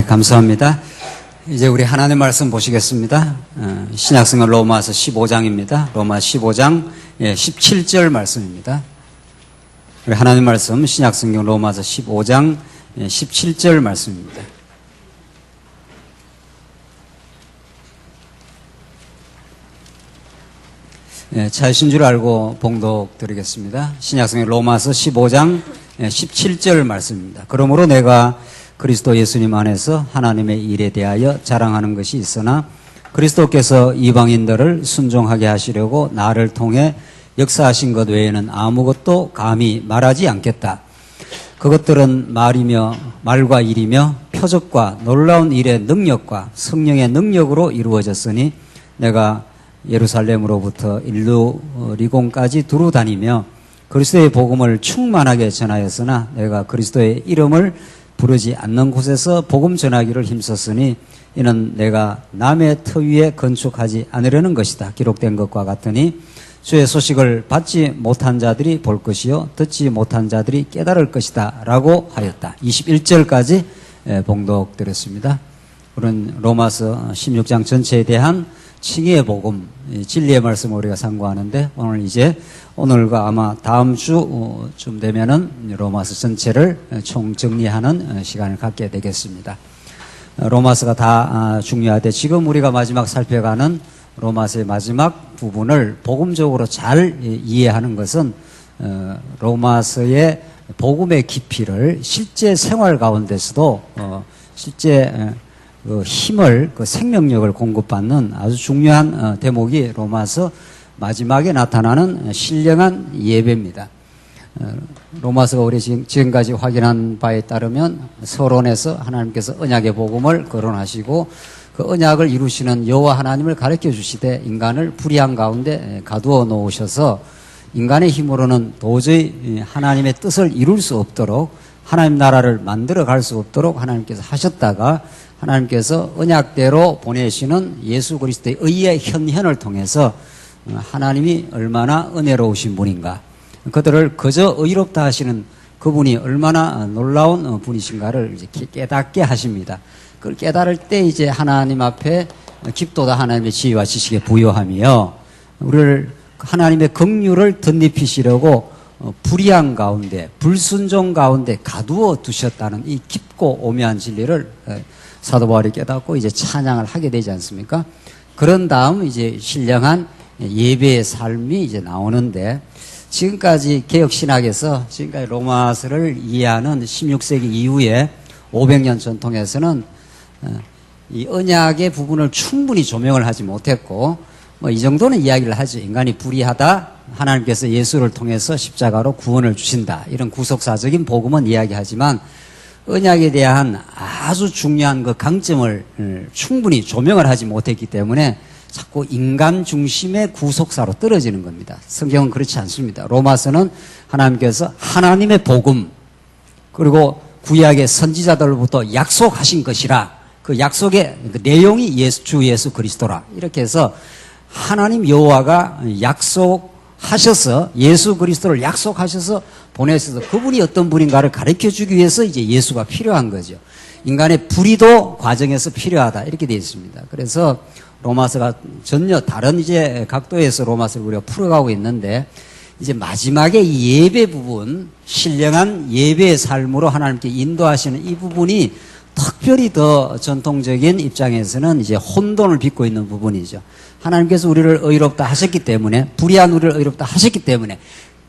감사합니다. 이제 우리 하나님 말씀 보시겠습니다. 신약성경 로마서 15장입니다. 로마 15장 17절 말씀입니다. 우리 하나님 말씀 신약성경 로마서 15장 17절 말씀입니다. 찾으신 줄 알고 봉독 드리겠습니다. 신약성경 로마서 15장 17절 말씀입니다. 그러므로 내가 그리스도 예수님 안에서 하나님의 일에 대하여 자랑하는 것이 있으나 그리스도께서 이방인들을 순종하게 하시려고 나를 통해 역사하신 것 외에는 아무것도 감히 말하지 않겠다. 그것들은 말과 일이며 표적과 놀라운 일의 능력과 성령의 능력으로 이루어졌으니 내가 예루살렘으로부터 일루리곤까지 두루 다니며 그리스도의 복음을 충만하게 전하였으나 내가 그리스도의 이름을 부르지 않는 곳에서 복음 전하기를 힘썼으니 이는 내가 남의 터 위에 건축하지 않으려는 것이다. 기록된 것과 같으니 주의 소식을 받지 못한 자들이 볼 것이요 듣지 못한 자들이 깨달을 것이다 라고 하였다. 21절까지 봉독드렸습니다. 우리는 로마서 16장 전체에 대한 칭의의 복음, 진리의 말씀을 우리가 상고하는데 오늘과 아마 다음 주쯤 되면은 로마서 전체를 총정리하는 시간을 갖게 되겠습니다. 로마서가 다 중요하되 지금 우리가 마지막 살펴가는 로마서의 마지막 부분을 복음적으로 잘 이해하는 것은 로마서의 복음의 깊이를 실제 생활 가운데서도 실제 그 힘을, 그 생명력을 공급받는 아주 중요한 대목이 로마서 마지막에 나타나는 신령한 예배입니다. 로마서가 우리 지금까지 확인한 바에 따르면 서론에서 하나님께서 언약의 복음을 거론하시고 그 언약을 이루시는 여호와 하나님을 가르쳐 주시되 인간을 불의한 가운데 가두어 놓으셔서 인간의 힘으로는 도저히 하나님의 뜻을 이룰 수 없도록 하나님 나라를 만들어 갈 수 없도록 하나님께서 하셨다가 하나님께서 언약대로 보내시는 예수 그리스도의 의의 현현을 통해서 하나님이 얼마나 은혜로우신 분인가, 그들을 그저 의롭다 하시는 그분이 얼마나 놀라운 분이신가를 이제 깨닫게 하십니다. 그걸 깨달을 때 이제 하나님 앞에 깊도다 하나님의 지혜와 지식에 부여하며 우리를 하나님의 긍휼을 덧입히시려고 불의한 가운데 불순종 가운데 가두어 두셨다는 이 깊고 오묘한 진리를 사도 바울이 깨닫고 이제 찬양을 하게 되지 않습니까? 그런 다음 이제 신령한 예배의 삶이 이제 나오는데, 지금까지 개혁신학에서 지금까지 로마서를 이해하는 16세기 이후에 500년 전통에서는 이 언약의 부분을 충분히 조명을 하지 못했고, 이 정도는 이야기를 하죠. 인간이 불의하다, 하나님께서 예수를 통해서 십자가로 구원을 주신다, 이런 구속사적인 복음은 이야기하지만 언약에 대한 아주 중요한 그 강점을 충분히 조명을 하지 못했기 때문에 자꾸 인간 중심의 구속사로 떨어지는 겁니다. 성경은 그렇지 않습니다. 로마서는 하나님께서 하나님의 복음, 그리고 구약의 선지자들로부터 약속하신 것이라, 그 약속의 그 내용이 주 예수 그리스도라, 이렇게 해서 하나님 여호와가 약속하셔서 예수 그리스도를 약속하셔서 보내셔서 그분이 어떤 분인가를 가르쳐 주기 위해서 이제 예수가 필요한 거죠. 인간의 불의도 과정에서 필요하다, 이렇게 되어 있습니다. 그래서 로마서가 전혀 다른 이제 각도에서 로마서를 우리가 풀어가고 있는데, 이제 마지막에 이 예배 부분, 신령한 예배의 삶으로 하나님께 인도하시는 이 부분이 특별히 더 전통적인 입장에서는 이제 혼돈을 빚고 있는 부분이죠. 하나님께서 우리를 의롭다 하셨기 때문에, 불의한 우리를 의롭다 하셨기 때문에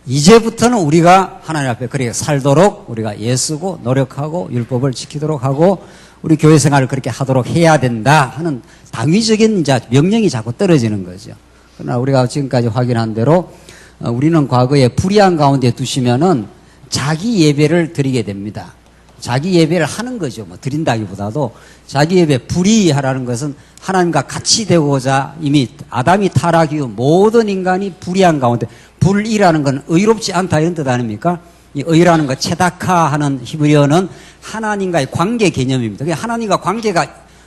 이제부터는 우리가 하나님 앞에 그렇게 살도록 우리가 애쓰고 노력하고 율법을 지키도록 하고 우리 교회 생활을 그렇게 하도록 해야 된다 하는 당위적인 이제 명령이 자꾸 떨어지는 거죠. 그러나 우리가 지금까지 확인한 대로 우리는 과거에 불의한 가운데 두시면은 자기 예배를 드리게 됩니다. 자기 예배를 하는 거죠. 드린다기보다도 자기 예배, 불의하라는 것은 하나님과 같이 되고자 이미 아담이 타락 이후 모든 인간이 불의한 가운데, 불의라는 건 의롭지 않다 이런 뜻 아닙니까? 이 의라는 거 체다카 하는 히브리어는 하나님과의 관계 개념입니다. 하나님과 관계가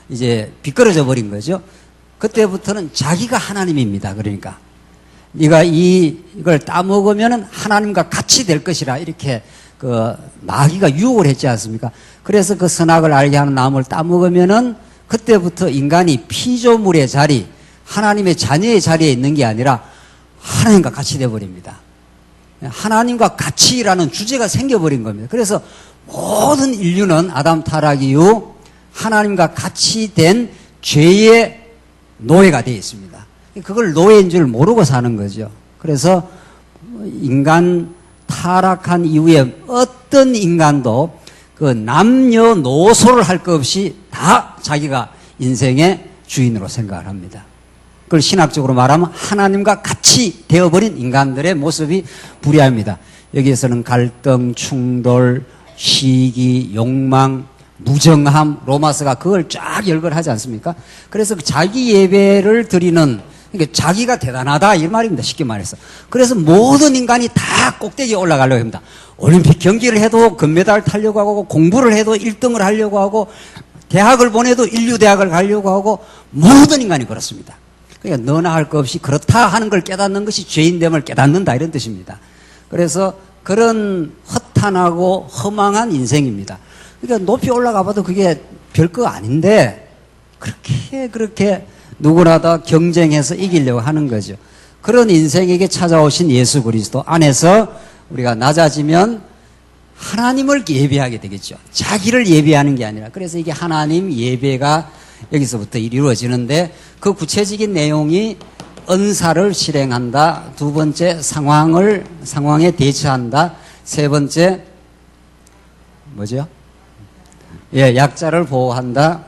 이제 비끄러져 버린 거죠. 그때부터는 자기가 하나님입니다. 그러니까 네가 이걸 따먹으면 하나님과 같이 될 것이라, 이렇게 그 마귀가 유혹을 했지 않습니까? 그래서 그 선악을 알게 하는 나무를 따먹으면은 그때부터 인간이 피조물의 자리, 하나님의 자녀의 자리에 있는 게 아니라 하나님과 같이 돼버립니다. 하나님과 같이라는 주제가 생겨버린 겁니다. 그래서 모든 인류는 아담 타락 이후 하나님과 같이 된 죄의 노예가 되어 있습니다. 그걸 노예인 줄 모르고 사는 거죠. 그래서 인간 타락한 이후에 어떤 인간도 그 남녀노소를 할 것 없이 다 자기가 인생의 주인으로 생각을 합니다. 그걸 신학적으로 말하면 하나님과 같이 되어버린 인간들의 모습이 불의합니다. 여기에서는 갈등, 충돌, 시기, 욕망, 무정함, 로마서가 그걸 쫙 열거하지 않습니까? 그래서 자기 예배를 드리는, 그러니까 자기가 대단하다 이 말입니다. 쉽게 말해서. 그래서 모든 인간이 다 꼭대기에 올라가려고 합니다. 올림픽 경기를 해도 금메달 타려고 하고, 공부를 해도 1등을 하려고 하고, 대학을 보내도 인류대학을 가려고 하고, 모든 인간이 그렇습니다. 그러니까 너나 할 것 없이 그렇다 하는 걸 깨닫는 것이 죄인됨을 깨닫는다 이런 뜻입니다. 그래서 그런 허탄하고 허망한 인생입니다. 그러니까 높이 올라가 봐도 그게 별거 아닌데 그렇게 누구나 다 경쟁해서 이기려고 하는 거죠. 그런 인생에게 찾아오신 예수 그리스도 안에서 우리가 낮아지면 하나님을 예배하게 되겠죠. 자기를 예배하는 게 아니라. 그래서 이게 하나님 예배가 여기서부터 이루어지는데 그 구체적인 내용이 은사를 실행한다. 두 번째 상황에 대처한다. 세 번째 뭐죠? 예, 약자를 보호한다.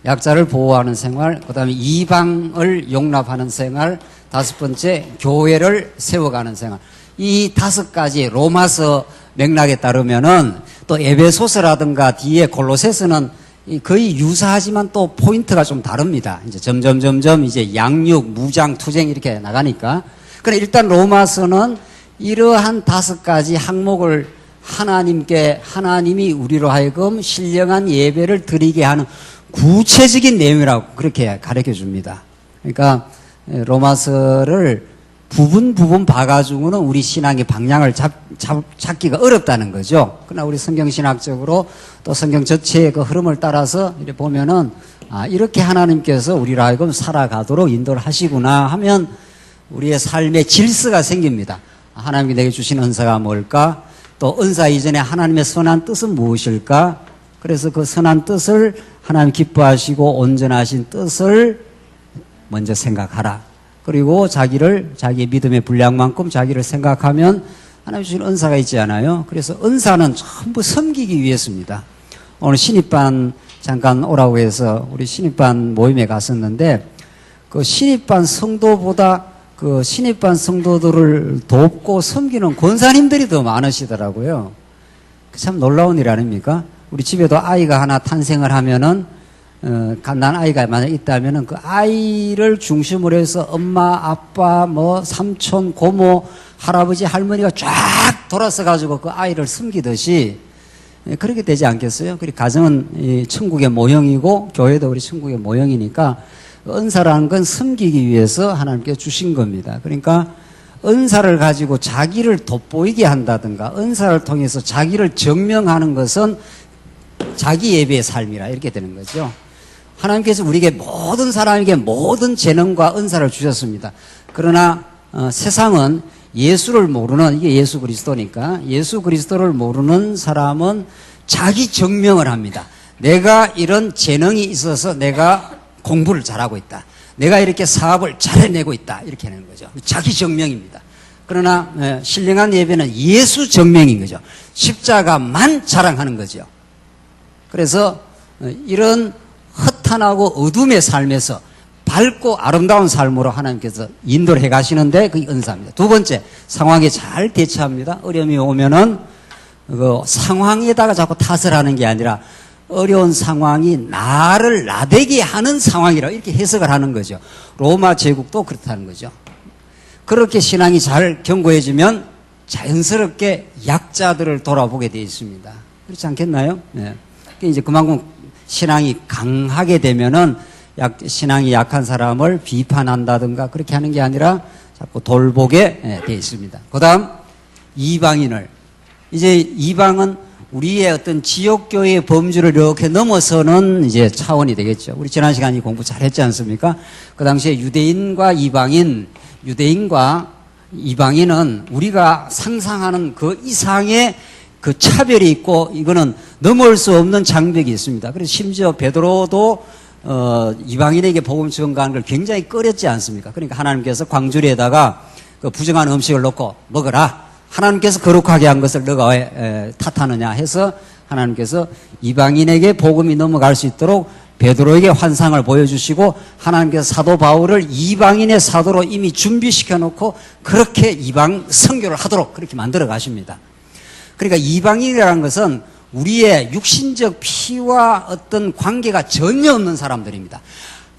약자를 보호하는 생활. 그다음에 이방을 용납하는 생활. 다섯 번째 교회를 세워가는 생활. 이 다섯 가지 로마서 맥락에 따르면은 또 에베소서라든가 뒤에 골로새서는 거의 유사하지만 또 포인트가 좀 다릅니다. 이제 점점 이제 양육, 무장, 투쟁 이렇게 나가니까. 그러나 일단 로마서는 이러한 다섯 가지 항목을 하나님이 우리로 하여금 신령한 예배를 드리게 하는 구체적인 내용이라고 그렇게 가르쳐 줍니다. 그러니까 로마서를 부분 봐가지고는 우리 신앙의 방향을 찾기가 어렵다는 거죠. 그러나 우리 성경신학적으로 또 성경 전체의 그 흐름을 따라서 이렇게 보면은 이렇게 하나님께서 우리로 하여금 살아가도록 인도를 하시구나 하면 우리의 삶의 질서가 생깁니다. 하나님이 내게 주신 은사가 뭘까? 또 은사 이전에 하나님의 선한 뜻은 무엇일까? 그래서 그 선한 뜻을 하나님 기뻐하시고 온전하신 뜻을 먼저 생각하라. 그리고 자기의 믿음의 분량만큼 자기를 생각하면 하나님 주신 은사가 있지 않아요? 그래서 은사는 전부 섬기기 위해서입니다. 오늘 신입반 잠깐 오라고 해서 우리 신입반 모임에 갔었는데 그 신입반 성도보다 그 신입반 성도들을 돕고 섬기는 권사님들이 더 많으시더라고요. 참 놀라운 일 아닙니까? 우리 집에도 아이가 하나 탄생을 하면은 갓난 아이가 만약 있다면은 그 아이를 중심으로 해서 엄마, 아빠, 삼촌, 고모, 할아버지, 할머니가 쫙 돌아서 가지고 그 아이를 섬기듯이 그렇게 되지 않겠어요? 그리고 가정은 천국의 모형이고 교회도 우리 천국의 모형이니까 은사라는 건 섬기기 위해서 하나님께 주신 겁니다. 그러니까 은사를 가지고 자기를 돋보이게 한다든가 은사를 통해서 자기를 증명하는 것은 자기 예배의 삶이라 이렇게 되는 거죠. 하나님께서 우리에게 모든 사람에게 모든 재능과 은사를 주셨습니다. 그러나 세상은 예수를 모르는, 이게 예수 그리스도니까 예수 그리스도를 모르는 사람은 자기 증명을 합니다. 내가 이런 재능이 있어서 내가 공부를 잘하고 있다. 내가 이렇게 사업을 잘 해내고 있다. 이렇게 하는 거죠. 자기 증명입니다. 그러나 신령한 예배는 예수 증명인 거죠. 십자가만 자랑하는 거죠. 그래서 이런 허탄하고 어둠의 삶에서 밝고 아름다운 삶으로 하나님께서 인도를 해 가시는데 그게 은사입니다. 두 번째, 상황에 잘 대처합니다. 어려움이 오면은 그 상황에다가 자꾸 탓을 하는 게 아니라 어려운 상황이 나를 나대게 하는 상황이라 이렇게 해석을 하는 거죠. 로마 제국도 그렇다는 거죠. 그렇게 신앙이 잘 견고해지면 자연스럽게 약자들을 돌아보게 되어 있습니다. 그렇지 않겠나요? 네. 이제 그만큼 신앙이 강하게 되면은 신앙이 약한 사람을 비판한다든가 그렇게 하는 게 아니라 자꾸 돌보게 되어 있습니다. 그 다음 이방인을 이제 이방은 우리의 어떤 지역교회의 범주를 이렇게 넘어서는 이제 차원이 되겠죠. 우리 지난 시간에 공부 잘했지 않습니까? 그 당시에 유대인과 이방인은 우리가 상상하는 그 이상의 그 차별이 있고 이거는 넘어올 수 없는 장벽이 있습니다. 그래서 심지어 베드로도 이방인에게 복음 전가하는 걸 굉장히 꺼렸지 않습니까? 그러니까 하나님께서 광주리에다가 그 부정한 음식을 넣고 먹어라. 하나님께서 거룩하게 한 것을 너가 왜 탓하느냐 해서 하나님께서 이방인에게 복음이 넘어갈 수 있도록 베드로에게 환상을 보여주시고 하나님께서 사도 바울을 이방인의 사도로 이미 준비시켜 놓고 그렇게 이방 선교를 하도록 그렇게 만들어 가십니다. 그러니까 이방인이라는 것은 우리의 육신적 피와 어떤 관계가 전혀 없는 사람들입니다.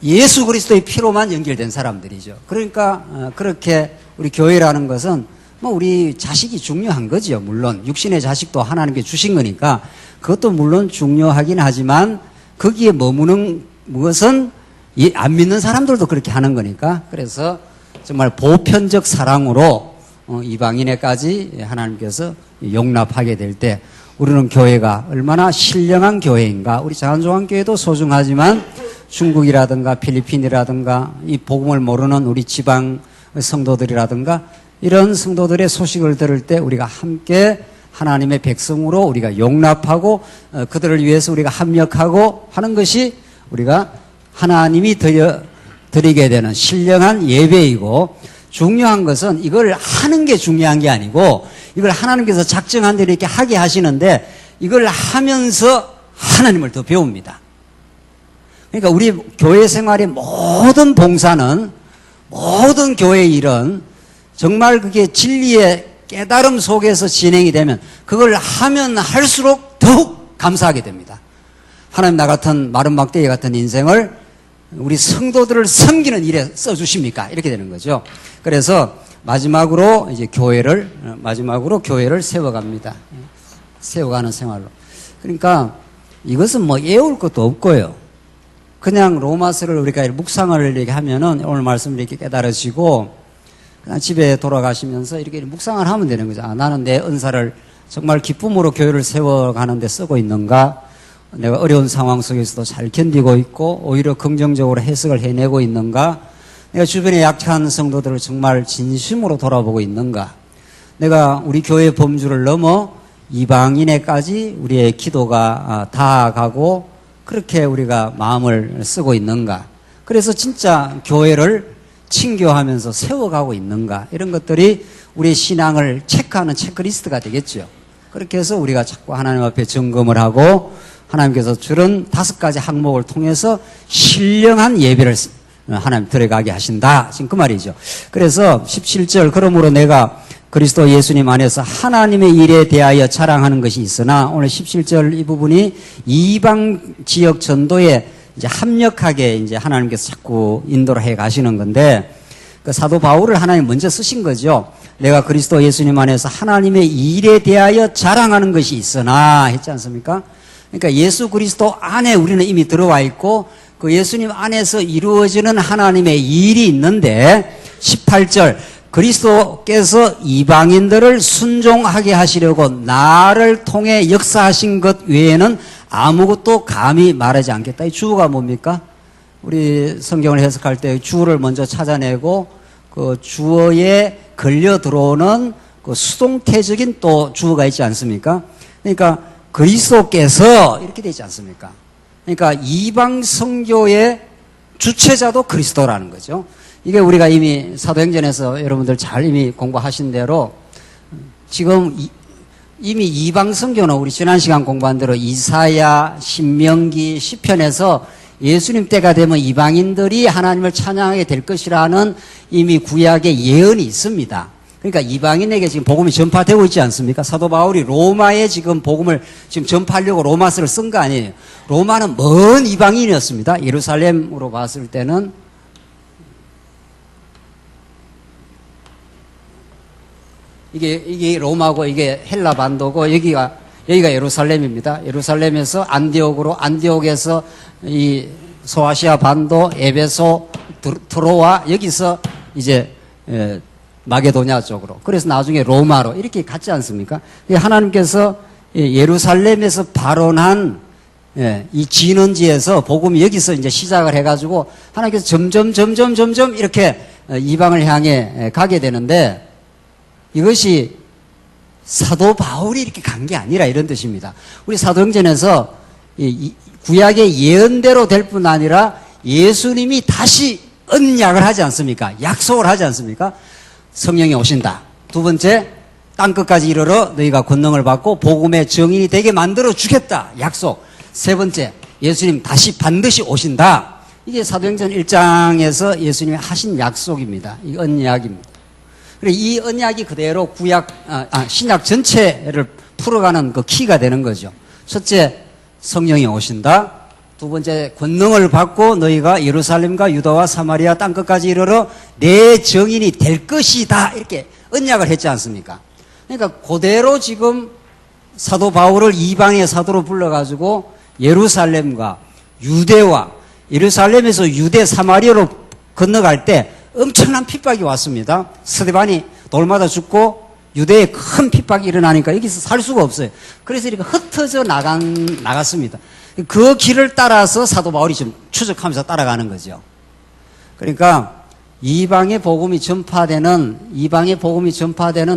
예수 그리스도의 피로만 연결된 사람들이죠. 그러니까 그렇게 우리 교회라는 것은 뭐 우리 자식이 중요한 거죠. 물론 육신의 자식도 하나님께 주신 거니까 그것도 물론 중요하긴 하지만 거기에 머무는 것은 안 믿는 사람들도 그렇게 하는 거니까 그래서 정말 보편적 사랑으로 이방인에까지 하나님께서 용납하게 될 때 우리는 교회가 얼마나 신령한 교회인가. 우리 장안조항교회도 소중하지만 중국이라든가 필리핀이라든가 이 복음을 모르는 우리 지방 성도들이라든가 이런 성도들의 소식을 들을 때 우리가 함께 하나님의 백성으로 우리가 용납하고 그들을 위해서 우리가 합력하고 하는 것이 우리가 하나님이 드리게 되는 신령한 예배이고 중요한 것은 이걸 하는 게 중요한 게 아니고 이걸 하나님께서 작정한 대로 이렇게 하게 하시는데 이걸 하면서 하나님을 더 배웁니다. 그러니까 우리 교회 생활의 모든 봉사는 모든 교회의 일은 정말 그게 진리의 깨달음 속에서 진행이 되면 그걸 하면 할수록 더욱 감사하게 됩니다. 하나님 나 같은 마른 막대기 같은 인생을 우리 성도들을 섬기는 일에 써주십니까? 이렇게 되는 거죠. 그래서 마지막으로 교회를 세워갑니다. 세워가는 생활로. 그러니까 이것은 뭐 애울 것도 없고요. 그냥 로마서를 우리가 묵상을 이렇게 하면은 오늘 말씀을 이렇게 깨달으시고 그냥 집에 돌아가시면서 이렇게 묵상을 하면 되는 거죠. 아, 나는 내 은사를 정말 기쁨으로 교회를 세워가는 데 쓰고 있는가? 내가 어려운 상황 속에서도 잘 견디고 있고 오히려 긍정적으로 해석을 해내고 있는가? 내가 주변에 약한 성도들을 정말 진심으로 돌아보고 있는가? 내가 우리 교회의 범주를 넘어 이방인에까지 우리의 기도가 닿아가고 그렇게 우리가 마음을 쓰고 있는가? 그래서 진짜 교회를 친교하면서 세워가고 있는가? 이런 것들이 우리의 신앙을 체크하는 체크리스트가 되겠죠. 그렇게 해서 우리가 자꾸 하나님 앞에 점검을 하고 하나님께서 주는 5가지 항목을 통해서 신령한 예배를 하나님 드려가게 하신다. 지금 그 말이죠. 그래서 17절 그러므로 내가 그리스도 예수님 안에서 하나님의 일에 대하여 자랑하는 것이 있으나 오늘 17절 이 부분이 이방 지역 전도에 이제 합력하게 이제 하나님께서 자꾸 인도를 해 가시는 건데 그 사도 바울을 하나님 먼저 쓰신 거죠. 내가 그리스도 예수님 안에서 하나님의 일에 대하여 자랑하는 것이 있으나 했지 않습니까? 그러니까 예수 그리스도 안에 우리는 이미 들어와 있고 그 예수님 안에서 이루어지는 하나님의 일이 있는데 18절 그리스도께서 이방인들을 순종하게 하시려고 나를 통해 역사하신 것 외에는 아무것도 감히 말하지 않겠다. 이 주어가 뭡니까? 우리 성경을 해석할 때 주어를 먼저 찾아내고 그 주어에 걸려 들어오는 그 수동태적인 또 주어가 있지 않습니까? 그러니까 그리스도께서 이렇게 되지 않습니까? 그러니까 이방 선교의 주체자도 그리스도라는 거죠. 이게 우리가 이미 사도행전에서 여러분들 잘 이미 공부하신 대로 지금 이미 이방 선교는 우리 지난 시간 공부한 대로 이사야, 신명기, 시편에서 예수님 때가 되면 이방인들이 하나님을 찬양하게 될 것이라는 이미 구약의 예언이 있습니다. 그러니까 이방인에게 지금 복음이 전파되고 있지 않습니까? 사도 바울이 로마에 지금 복음을 지금 전파하려고 로마서를 쓴 거 아니에요. 로마는 먼 이방인이었습니다. 예루살렘으로 봤을 때는 이게 로마고 이게 헬라 반도고 여기가 예루살렘입니다. 예루살렘에서 안디옥에서 이 소아시아 반도, 에베소, 트로아 여기서 이제 마게도냐 쪽으로. 그래서 나중에 로마로 이렇게 갔지 않습니까? 하나님께서 예루살렘에서 발언한 이 진원지에서 복음이 여기서 이제 시작을 해가지고 하나님께서 점점 이렇게 이방을 향해 가게 되는데 이것이 사도 바울이 이렇게 간 게 아니라 이런 뜻입니다. 우리 사도행전에서 구약의 예언대로 될 뿐 아니라 예수님이 다시 언약을 하지 않습니까? 약속을 하지 않습니까? 성령이 오신다. 두 번째, 땅끝까지 이르러 너희가 권능을 받고 복음의 증인이 되게 만들어 주겠다. 약속. 세 번째, 예수님 다시 반드시 오신다. 이게 사도행전 1장에서 예수님이 하신 약속입니다. 이 언약입니다. 그리고 이 언약이 그대로 신약 전체를 풀어가는 그 키가 되는 거죠. 첫째, 성령이 오신다. 두 번째, 권능을 받고 너희가 예루살렘과 유다와 사마리아 땅끝까지 이르러 내 증인이 될 것이다. 이렇게 언약을 했지 않습니까? 그러니까 그대로 지금 사도 바울을 이방의 사도로 불러가지고 예루살렘과 유대와 예루살렘에서 유대 사마리아로 건너갈 때 엄청난 핍박이 왔습니다. 스데반이 돌마다 죽고 유대에 큰 핍박이 일어나니까 여기서 살 수가 없어요. 그래서 이렇게 흩어져 나갔습니다. 그 길을 따라서 사도 바울이 좀 추적하면서 따라가는 거죠. 그러니까 이방의 복음이 전파되는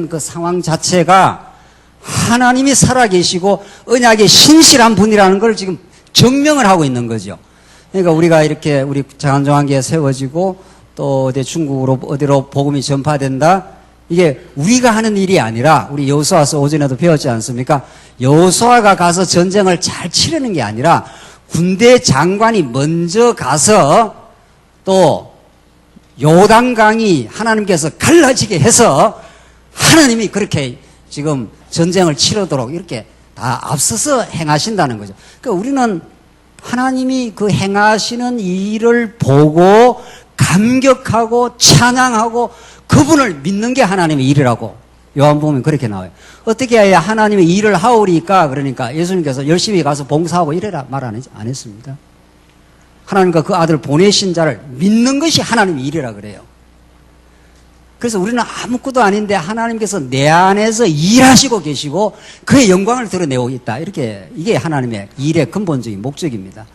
그 상황 자체가 하나님이 살아계시고 언약의 신실한 분이라는 걸 지금 증명을 하고 있는 거죠. 그러니까 우리가 이렇게 우리 장안정한교회 세워지고 또 어디 중국으로 어디로 복음이 전파된다. 이게 우리가 하는 일이 아니라 우리 여호수아서 오전에도 배웠지 않습니까? 여호수아가 가서 전쟁을 잘 치르는 게 아니라 군대 장관이 먼저 가서 또 요단강이 하나님께서 갈라지게 해서 하나님이 그렇게 지금 전쟁을 치르도록 이렇게 다 앞서서 행하신다는 거죠. 그러니까 우리는 하나님이 그 행하시는 일을 보고 감격하고 찬양하고 그분을 믿는 게 하나님의 일이라고 요한복음에 그렇게 나와요. 어떻게 해야 하나님의 일을 하오리까? 그러니까 예수님께서 열심히 가서 봉사하고 이래라 말 안 했습니다. 하나님과 그 아들 보내신 자를 믿는 것이 하나님의 일이라 그래요. 그래서 우리는 아무것도 아닌데 하나님께서 내 안에서 일하시고 계시고 그의 영광을 드러내고 있다. 이렇게 이게 하나님의 일의 근본적인 목적입니다.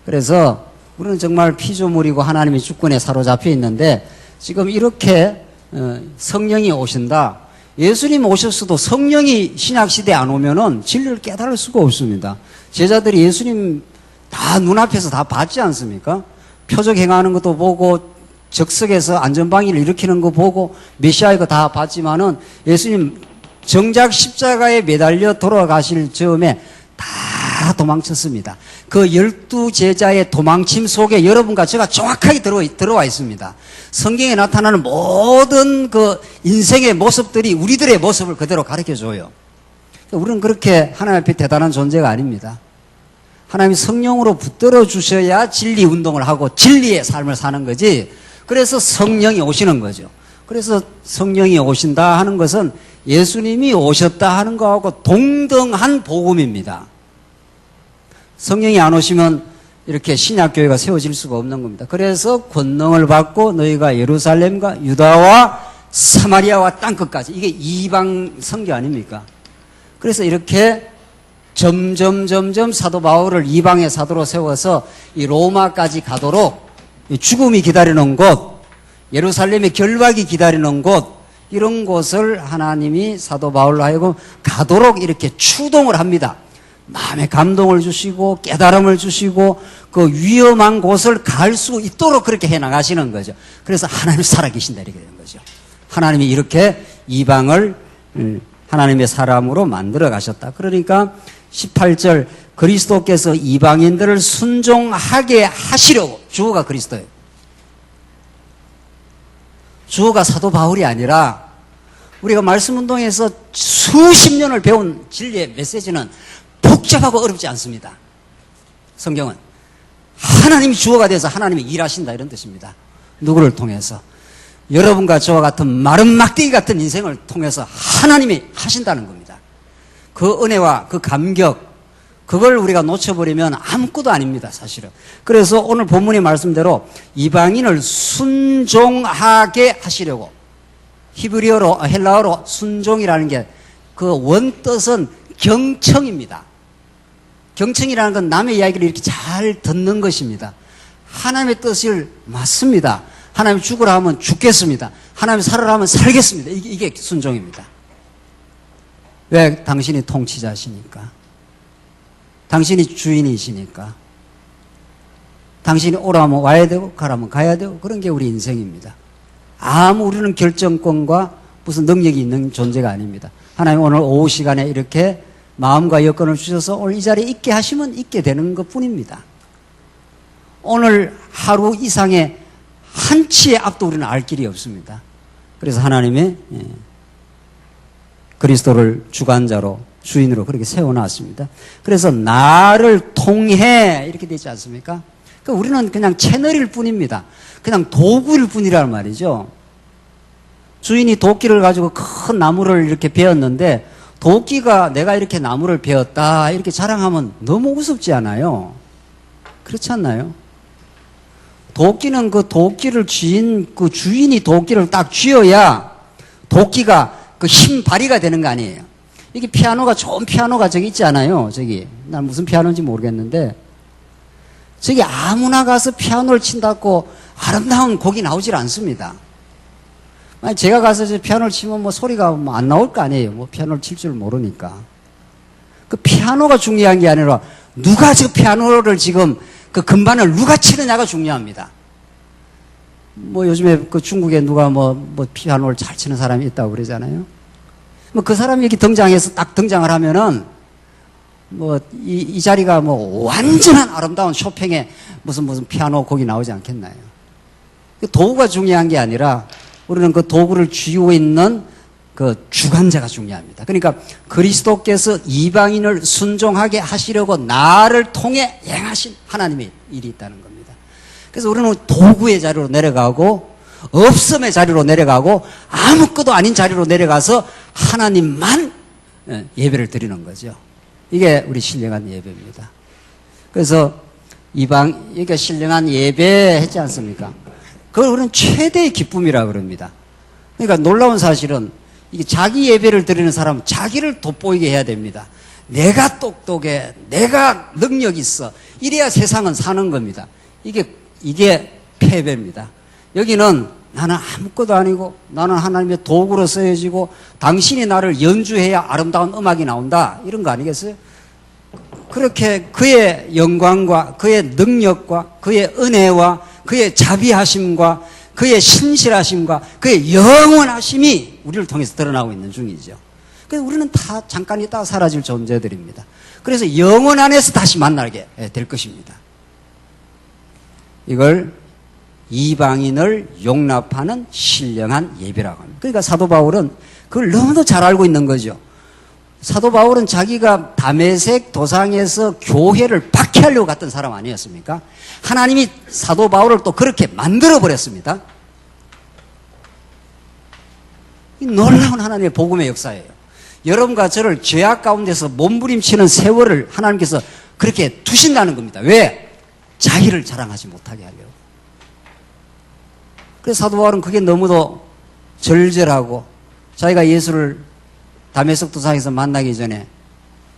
그래서 우리는 정말 피조물이고 하나님의 주권에 사로잡혀 있는데 지금 이렇게 성령이 오신다. 예수님 오셨어도 성령이 신약시대에 안 오면은 진리를 깨달을 수가 없습니다. 제자들이 예수님 다 눈앞에서 다 봤지 않습니까? 표적 행하는 것도 보고 적석에서 안전방위를 일으키는 거 보고 메시아이고 다 봤지만은 예수님 정작 십자가에 매달려 돌아가실 즈음에 다 도망쳤습니다. 그 12제자의 도망침 속에 여러분과 제가 정확하게 들어와 있습니다. 성경에 나타나는 모든 그 인생의 모습들이 우리들의 모습을 그대로 가르쳐줘요. 우리는 그렇게 하나님 앞에 대단한 존재가 아닙니다. 하나님이 성령으로 붙들어 주셔야 진리 운동을 하고 진리의 삶을 사는 거지. 그래서 성령이 오시는 거죠. 그래서 성령이 오신다 하는 것은 예수님이 오셨다 하는 거하고 동등한 복음입니다. 성령이 안 오시면 이렇게 신약교회가 세워질 수가 없는 겁니다. 그래서 권능을 받고 너희가 예루살렘과 유다와 사마리아와 땅끝까지, 이게 이방 선교 아닙니까? 그래서 이렇게 점점 사도 바울을 이방의 사도로 세워서 이 로마까지 가도록 죽음이 기다리는 곳, 예루살렘의 결박이 기다리는 곳, 이런 곳을 하나님이 사도 바울로 하여금 가도록 이렇게 추동을 합니다. 마음에 감동을 주시고 깨달음을 주시고 그 위험한 곳을 갈 수 있도록 그렇게 해나가시는 거죠. 그래서 하나님이 살아계신다 이렇게 되는 거죠. 하나님이 이렇게 이방을 하나님의 사람으로 만들어 가셨다. 그러니까 18절 그리스도께서 이방인들을 순종하게 하시려고, 주어가 그리스도예요. 주어가 사도 바울이 아니라 우리가 말씀운동에서 수십 년을 배운 진리의 메시지는 복잡하고 어렵지 않습니다. 성경은 하나님이 주어가 돼서 하나님이 일하신다 이런 뜻입니다. 누구를 통해서? 여러분과 저와 같은 마른 막대기 같은 인생을 통해서 하나님이 하신다는 겁니다. 그 은혜와 그 감격, 그걸 우리가 놓쳐버리면 아무것도 아닙니다, 사실은. 그래서 오늘 본문의 말씀대로 이방인을 순종하게 하시려고, 히브리어로, 헬라어로 순종이라는 게 그 원뜻은 경청입니다. 경청이라는 건 남의 이야기를 이렇게 잘 듣는 것입니다. 하나님의 뜻을 맞습니다. 하나님 죽으라 하면 죽겠습니다. 하나님 살으라 하면 살겠습니다. 이게 순종입니다. 왜? 당신이 통치자시니까. 당신이 주인이시니까. 당신이 오라면 와야 되고 가라면 가야 되고 그런 게 우리 인생입니다. 아무 우리는 결정권과 무슨 능력이 있는 존재가 아닙니다. 하나님 오늘 오후 시간에 이렇게 마음과 여건을 주셔서 오늘 이 자리에 있게 하시면 있게 되는 것 뿐입니다. 오늘 하루 이상의 한치의 앞도 우리는 알 길이 없습니다. 그래서 하나님의 그리스도를 주관자로 주인으로 그렇게 세워놨습니다. 그래서 나를 통해 이렇게 되지 않습니까? 그러니까 우리는 그냥 채널일 뿐입니다. 그냥 도구일 뿐이란 말이죠. 주인이 도끼를 가지고 큰 나무를 이렇게 베었는데 도끼가 내가 이렇게 나무를 베었다 이렇게 자랑하면 너무 우습지 않아요? 그렇지 않나요? 도끼는 그 도끼를 그 주인이 도끼를 딱 쥐어야 도끼가 그 힘 발휘가 되는 거 아니에요? 이게 피아노가 좋은 피아노가 저기 있지 않아요? 저기 난 무슨 피아노인지 모르겠는데 저기 아무나 가서 피아노를 친다고 아름다운 곡이 나오질 않습니다. 아니 제가 가서 저 피아노를 치면 뭐 소리가 뭐 안 나올 거 아니에요? 뭐 피아노를 칠 줄 모르니까. 그 피아노가 중요한 게 아니라 누가 저 피아노를 지금 그 금반을 누가 치느냐가 중요합니다. 뭐 요즘에 그 중국에 누가 뭐 피아노를 잘 치는 사람이 있다고 그러잖아요. 뭐 그 사람이 이렇게 등장해서 딱 등장을 하면은 뭐 이 자리가 뭐 완전한 아름다운 쇼팽의 무슨 피아노 곡이 나오지 않겠나요? 도구가 중요한 게 아니라 우리는 그 도구를 쥐고 있는 그 주관자가 중요합니다. 그러니까 그리스도께서 이방인을 순종하게 하시려고 나를 통해 행하신 하나님의 일이 있다는 겁니다. 그래서 우리는 도구의 자리로 내려가고 없음의 자리로 내려가고 아무것도 아닌 자리로 내려가서 하나님만 예배를 드리는 거죠. 이게 우리 신령한 예배입니다. 그래서 이게 신령한 예배 했지 않습니까? 그걸 우리는 최대의 기쁨이라고 그럽니다. 그러니까 놀라운 사실은 이게 자기 예배를 드리는 사람은 자기를 돋보이게 해야 됩니다. 내가 똑똑해, 내가 능력 있어. 이래야 세상은 사는 겁니다. 이게 패배입니다. 여기는 나는 아무것도 아니고 나는 하나님의 도구로 쓰여지고 당신이 나를 연주해야 아름다운 음악이 나온다. 이런 거 아니겠어요? 그렇게 그의 영광과 그의 능력과 그의 은혜와 그의 자비하심과 그의 신실하심과 그의 영원하심이 우리를 통해서 드러나고 있는 중이죠. 그래서 우리는 다 잠깐 있다가 사라질 존재들입니다. 그래서 영원 안에서 다시 만나게 될 것입니다. 이걸 이방인을 용납하는 신령한 예배라고 합니다. 그러니까 사도 바울은 그걸 너무도 잘 알고 있는 거죠. 사도 바울은 자기가 다메섹 도상에서 교회를 박해하려고 갔던 사람 아니었습니까? 하나님이 사도 바울을 또 그렇게 만들어버렸습니다. 이 놀라운 하나님의 복음의 역사예요. 여러분과 저를 죄악 가운데서 몸부림치는 세월을 하나님께서 그렇게 두신다는 겁니다. 왜? 자기를 자랑하지 못하게 하려고. 그래서 사도 바울은 그게 너무도 절절하고 자기가 예수를 다메섹 도상에서 만나기 전에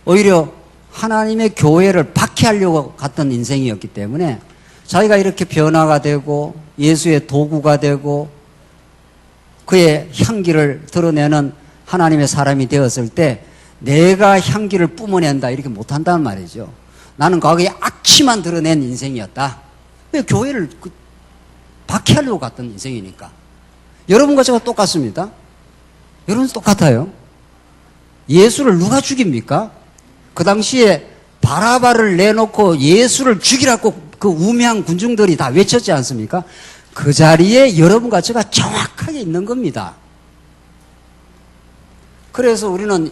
오히려 하나님의 교회를 박해하려고 갔던 인생이었기 때문에 자기가 이렇게 변화가 되고 예수의 도구가 되고 그의 향기를 드러내는 하나님의 사람이 되었을 때 내가 향기를 뿜어낸다 이렇게 못한다는 말이죠. 나는 과거에 악취만 드러낸 인생이었다. 왜 교회를 박해하려고 갔던 인생이니까. 여러분과 제가 똑같습니다. 여러분 똑같아요. 예수를 누가 죽입니까? 그 당시에 바라바를 내놓고 예수를 죽이라고 그 우매한 군중들이 다 외쳤지 않습니까? 그 자리에 여러분과 제가 정확하게 있는 겁니다. 그래서 우리는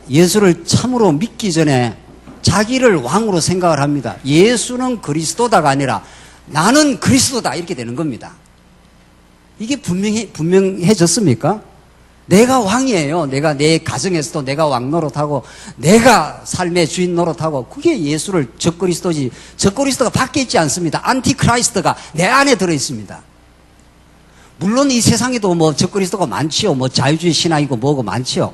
예수를 참으로 믿기 전에 자기를 왕으로 생각을 합니다. 예수는 그리스도다가 아니라 나는 그리스도다 이렇게 되는 겁니다. 이게 분명해졌습니까? 내가 왕이에요. 내가 내 가정에서도 내가 왕 노릇하고 내가 삶의 주인 노릇하고 그게 예수를 적그리스도지. 적그리스도가 밖에 있지 않습니다. 안티크라이스트가 내 안에 들어있습니다. 물론 이 세상에도 뭐 적그리스도가 많지요. 뭐 자유주의 신학이고 뭐고 많지요.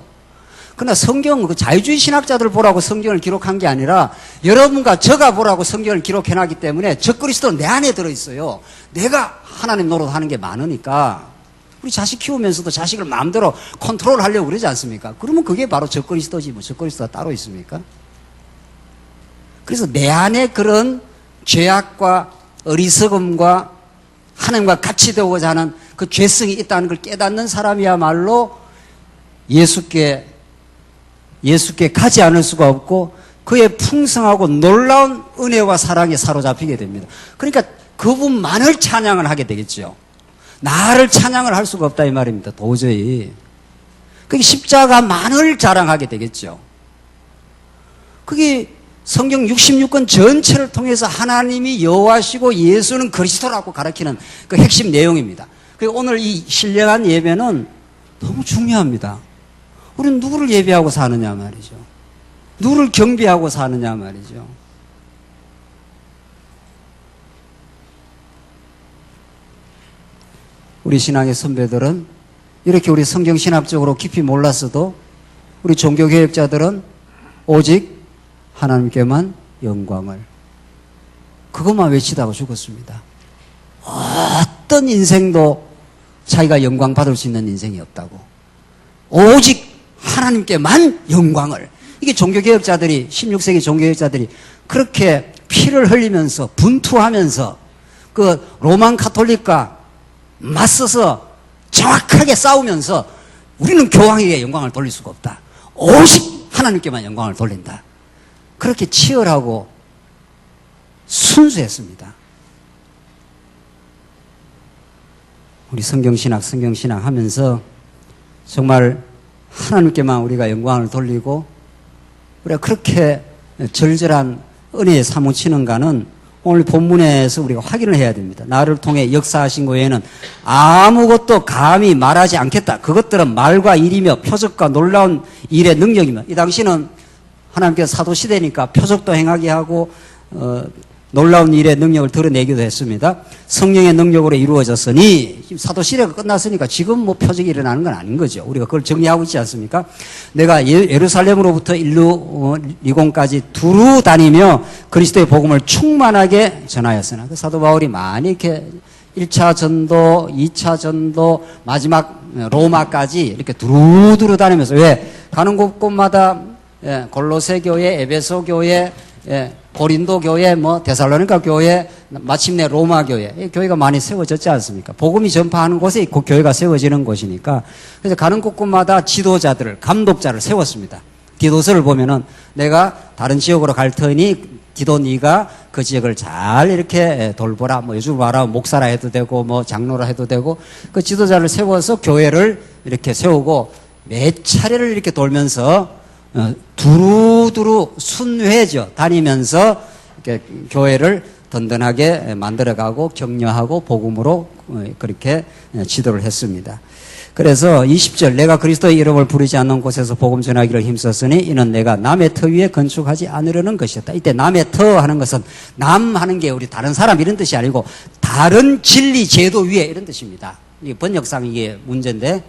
그러나 성경, 그 자유주의 신학자들 보라고 성경을 기록한 게 아니라 여러분과 저가 보라고 성경을 기록해놨기 때문에 적그리스도는 내 안에 들어있어요. 내가 하나님 노릇하는 게 많으니까. 우리 자식 키우면서도 자식을 마음대로 컨트롤 하려고 그러지 않습니까? 그러면 그게 바로 적그리스도지 뭐 적그리스도가 따로 있습니까? 그래서 내 안에 그런 죄악과 어리석음과 하나님과 같이 되고자 하는 그 죄성이 있다는 걸 깨닫는 사람이야말로 예수께 가지 않을 수가 없고 그의 풍성하고 놀라운 은혜와 사랑에 사로잡히게 됩니다. 그러니까 그분만을 찬양을 하게 되겠죠. 나를 찬양을 할 수가 없다 이 말입니다. 도저히. 그게 십자가만을 자랑하게 되겠죠. 그게 성경 66권 전체를 통해서 하나님이 여호와시고 예수는 그리스도라고 가르치는 그 핵심 내용입니다. 그리고 오늘 이 신령한 예배는 너무 중요합니다. 우리는 누구를 예배하고 사느냐 말이죠. 누구를 경배하고 사느냐 말이죠. 우리 신앙의 선배들은 이렇게 우리 성경 신학적으로 깊이 몰랐어도 우리 종교개혁자들은 오직 하나님께만 영광을 그것만 외치다가 죽었습니다. 어떤 인생도 자기가 영광 받을 수 있는 인생이 없다고. 오직 하나님께만 영광을. 이게 종교개혁자들이 16세기 종교개혁자들이 그렇게 피를 흘리면서 분투하면서 그 로만 가톨릭과 맞서서 정확하게 싸우면서 우리는 교황에게 영광을 돌릴 수가 없다. 오직 하나님께만 영광을 돌린다. 그렇게 치열하고 순수했습니다. 우리 성경신학 하면서 정말 하나님께만 우리가 영광을 돌리고 우리가 그렇게 절절한 은혜에 사무치는가는 오늘 본문에서 우리가 확인을 해야 됩니다. 나를 통해 역사하신 것 외에는 아무것도 감히 말하지 않겠다. 그것들은 말과 일이며 표적과 놀라운 일의 능력이며 이 당시는 하나님께서 사도시대니까 표적도 행하게 하고 놀라운 일의 능력을 드러내기도 했습니다. 성령의 능력으로 이루어졌으니 지금 사도시대가 끝났으니까 지금 뭐 표적이 일어나는 건 아닌 거죠. 우리가 그걸 정리하고 있지 않습니까? 내가 예루살렘으로부터 일루리곤까지 두루 다니며 그리스도의 복음을 충만하게 전하였으나 그 사도 바울이 많이 이렇게 1차 전도, 2차 전도, 마지막 로마까지 이렇게 두루두루 다니면서 왜? 가는 곳곳마다 골로새 교회, 에베소 교회, 고린도 교회, 뭐 데살로니가 교회, 마침내 로마 교회, 이 교회가 많이 세워졌지 않습니까? 복음이 전파하는 곳에 그 교회가 세워지는 곳이니까 그래서 가는 곳곳마다 지도자들을, 감독자를 세웠습니다. 디도서를 보면은 내가 다른 지역으로 갈 터니 디도 네가 그 지역을 잘 이렇게 돌보라. 뭐 요즘 말하면 목사라 해도 되고 뭐 장로라 해도 되고 그 지도자를 세워서 교회를 이렇게 세우고 몇 차례를 이렇게 돌면서 두루두루 순회죠. 다니면서 이렇게 교회를 든든하게 만들어가고 격려하고 복음으로 그렇게 지도를 했습니다. 그래서 20절 내가 그리스도의 이름을 부르지 않는 곳에서 복음 전하기를 힘썼으니 이는 내가 남의 터 위에 건축하지 않으려는 것이었다. 이때 남의 터 하는 것은 남 하는 게 우리 다른 사람 이런 뜻이 아니고 다른 진리 제도 위에 이런 뜻입니다. 이게 번역상 이게 문제인데